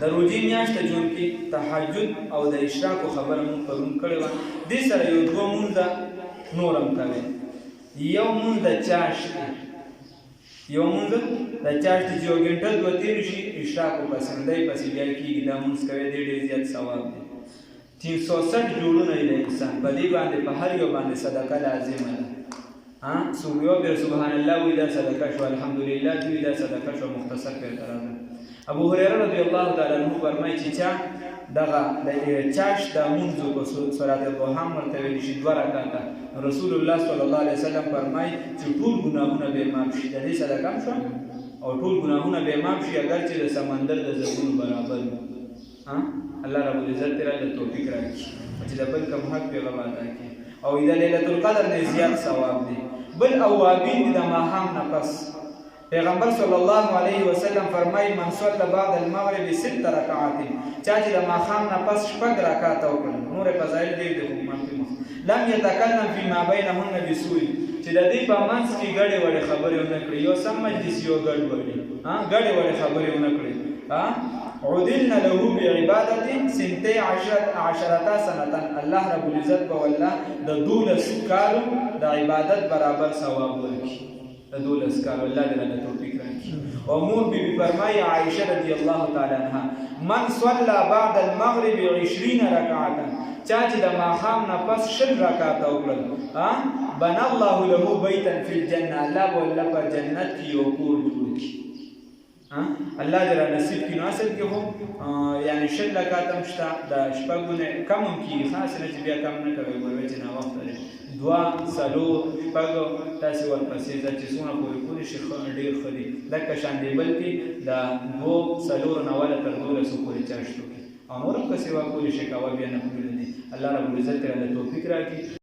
د روزي میاشت جون کې تهجد او د اشراق خبره مون پرون کړې و دې سره یو دوه مونږ نورم کوي یو مونږ د چاشت یو مونږ د چاشت چې یو ګنټه دوه تیر شي اشراق او پسندای پسې بیا کېږي دا مونږ کوي ډېر زیات ثواب دی 360 جوړونه یې انسان په دې باندې په هر یو باندې صدقه لازمه ده سوریو بیر سبحان الله وی دا صدقه شو الحمدلله دوی دا صدقه شو مختصر کړه راځه ابو هريره رضی الله تعالی عنہ فرمایي چې چا دغه د چاش د منځو په صلات الضحى مرته ویل شي 2 رکعاته رسول الله صلی الله علیه وسلم فرمایي چې ټول ګناهونه به معاف شي د دې صدقه شو او ټول ګناهونه به معاف شي اگر چې د سمندر د زبون برابر الله رب العزت تعالی توفیق راکړي چې د بل کوم حق پیغام ادا کړي او د ليله القدر نه زیات ثواب دی بل اوابین د ماهم نفس پیغمبر صلی الله علیه وسلم فرمای من صلى بعد المغرب 6 رکعات چا چې د ماهم نفس 6 رکعات وکړي نور فضایل دی د حکومت لم يتكلم فيما بينهن بسوء چې د دې په منځ کې ګډه وړه خبرې ونه کړې یو سم مجلس یو ګډ وړي ګډه وړه خبرې ونه کړې عدلنا له بعبادة 12 سنة الله رب العزت والله د 12 کالو د عبادت برابر ثواب ورکړي د 12 کالو الله دې له توفیق راکړي او مور بي فرمایي عائشة رضی الله تعالی عنها من صلى بعد المغرب 20 ركعة چا چې د ماښام نه پس 20 رکعات وکړل بنا الله له بیتا فی الجنه الله والله په جنت کې یو کور جوړ کړي الله دې را نصیب کړي نو اصل کې هو یعنی 20 رکعات هم شته د شپږونه کم هم کیږي خاص نه چې بیا کم نه کوي ګوره چې نه وخت لري 2 سلو شپږ تاسو ورپسې دا چې څونه پورې پورې شي ډېر ښه دي لکه شان دی بلکې د 2 سلو نه ولا تر 12 پورې چاشتو او نور هم که سیوا کولی شي کوه بیا نه پوره دي الله رب العزت تعالی توفیق راکړي